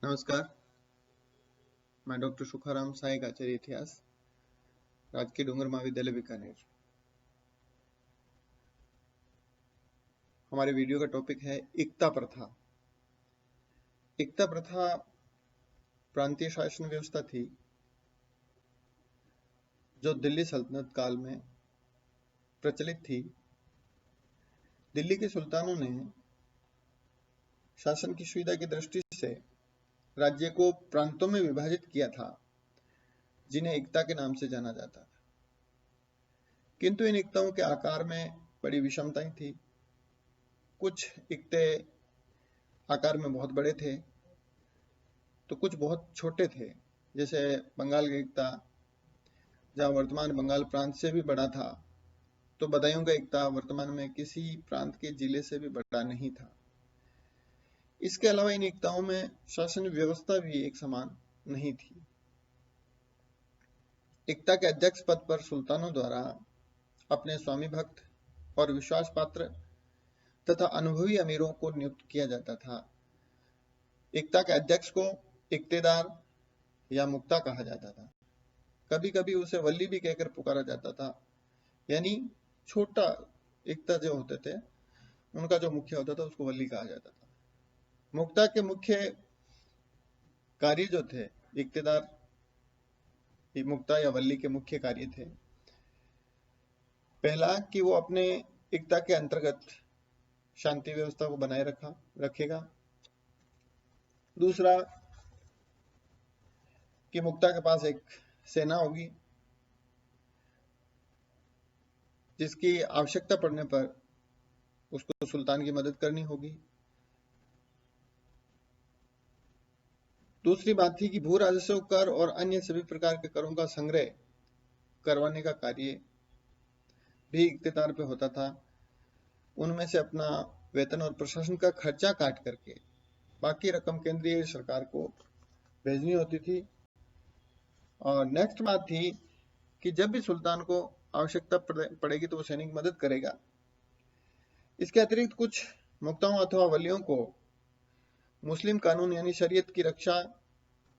नमस्कार, मैं डॉक्टर सुखाराम सहायक आचार्य इतिहास, राजकीय डूंगर महाविद्यालय बीकानेर। हमारे वीडियो का टॉपिक है एकता प्रथा। एकता प्रथा प्रांतीय शासन व्यवस्था थी जो दिल्ली सल्तनत काल में प्रचलित थी। दिल्ली के सुल्तानों ने शासन की सुविधा की दृष्टि से राज्य को प्रांतों में विभाजित किया था, जिन्हें एकता के नाम से जाना जाता था। किंतु इन एकताओं के आकार में बड़ी विषमताएं थी। कुछ एकते आकार में बहुत बड़े थे तो कुछ बहुत छोटे थे, जैसे बंगाल का एकता जहाँ वर्तमान बंगाल प्रांत से भी बड़ा था, तो बदायूं का एकता वर्तमान में किसी प्रांत के जिले से भी बड़ा नहीं था। इसके अलावा इन एकताओं में शासन व्यवस्था भी एक समान नहीं थी। एकता के अध्यक्ष पद पर सुल्तानों द्वारा अपने स्वामी भक्त और विश्वास पात्र तथा अनुभवी अमीरों को नियुक्त किया जाता था। एकता के अध्यक्ष को इक्तेदार या मुक्ता कहा जाता था। कभी कभी उसे वल्ली भी कहकर पुकारा जाता था, यानी छोटा एकता जो होते थे उनका जो मुखिया होता था उसको वल्ली कहा जाता था। मुक्ता के मुख्य कार्य जो थे, इक्तेदार मुक्ता या वल्ली के मुख्य कार्य थे, पहला कि वो अपने एकता के अंतर्गत शांति व्यवस्था को बनाए रखेगा। दूसरा कि मुक्ता के पास एक सेना होगी जिसकी आवश्यकता पड़ने पर उसको सुल्तान की मदद करनी होगी। दूसरी बात थी कि भू राजस्व कर और अन्य सभी प्रकार के करों का संग्रह करवाने का कार्य भी इक्तेदार पे होता था। उनमें से अपना वेतन और प्रशासन का खर्चा काट करके बाकी रकम केंद्रीय सरकार को भेजनी होती थी। और नेक्स्ट बात थी कि जब भी सुल्तान को आवश्यकता पड़ेगी तो वो सैनिक मदद करेगा। इसके अतिरिक्त कुछ मुक्ताओं अथवा वलियों को मुस्लिम कानून यानी शरीयत की रक्षा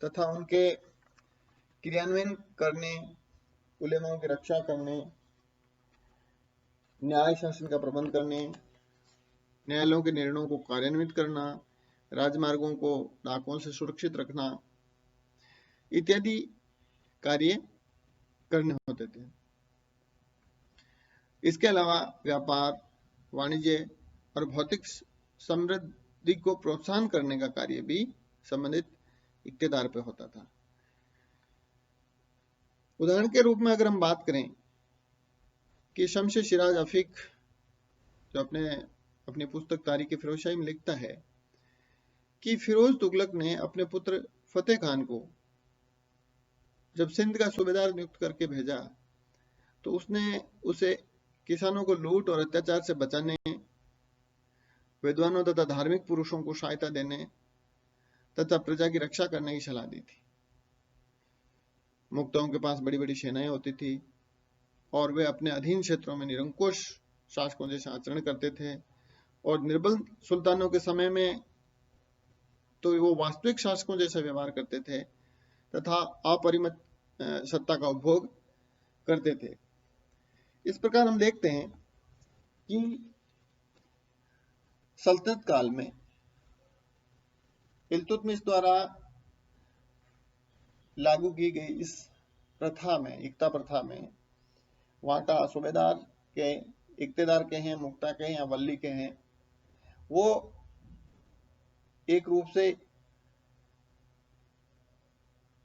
तथा उनके क्रियान्वयन करने, उलेमाओं की रक्षा करने, न्याय शासन का प्रबंध करने, न्यायालयों के निर्णयों को कार्यान्वित करना, राजमार्गों को डाकुओं से सुरक्षित रखना इत्यादि कार्य करने होते थे। इसके अलावा व्यापार, वाणिज्य और भौतिक समृद्धि को प्रोत्साहन करने का कार्य भी संबंधित इक्तेदार पे होता था। उदाहरण के रूप में अगर हम बात करें कि शमशेर सिराज अफीक जो अपनी पुस्तक तारीख फिरोजशाही में लिखता है कि फिरोज तुगलक ने अपने पुत्र फतेह खान को जब सिंध का सूबेदार नियुक्त करके भेजा तो उसने उसे किसानों को लूट और अत्याचार से बचाने, विद्वानों तथा धार्मिक पुरुषों को सहायता देने तथा प्रजा की रक्षा करने की सलाह दी थी। मुक्ताओं के पास बड़ी बड़ी सेनाएं होती थी और वे अपने अधीन क्षेत्रों में निरंकुश शासकों जैसे आचरण करते थे, और निर्बल सुल्तानों के समय में तो वो वास्तविक शासकों जैसा व्यवहार करते थे तथा अपरिमित सत्ता का उपभोग करते थे। इस प्रकार हम देखते हैं कि सल्तनत काल में इल्तुतमिश द्वारा लागू की गई इस प्रथा में, एकता प्रथा में, वहां का सूबेदार के, इक्तेदार के हैं, मुक्ता के हैं या वल्ली के हैं, वो एक रूप से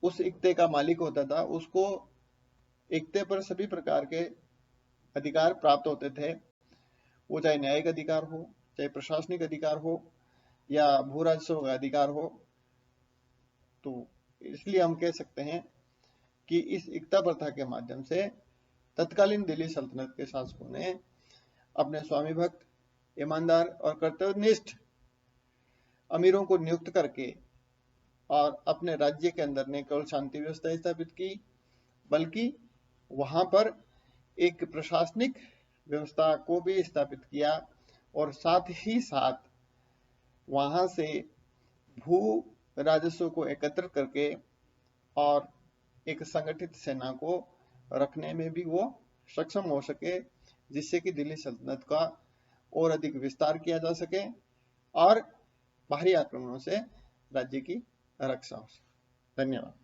उस इक्ते का मालिक होता था। उसको इक्ते पर सभी प्रकार के अधिकार प्राप्त होते थे, वो चाहे न्यायिक अधिकार हो, चाहे प्रशासनिक अधिकार हो या भू राजस्व का अधिकार हो। तो इसलिए हम कह सकते हैं कि इस एकता प्रथा के माध्यम से तत्कालीन दिल्ली सल्तनत के शासकों ने अपने स्वामी भक्त, ईमानदार और कर्तव्यनिष्ठ अमीरों को नियुक्त करके और अपने राज्य के अंदर न केवल शांति व्यवस्था स्थापित की, बल्कि वहां पर एक प्रशासनिक व्यवस्था को भी स्थापित किया और साथ ही साथ वहां से भू राजस्व को एकत्र करके और एक संगठित सेना को रखने में भी वो सक्षम हो सके, जिससे कि दिल्ली सल्तनत का और अधिक विस्तार किया जा सके और बाहरी आक्रमणों से राज्य की रक्षा हो सके। धन्यवाद।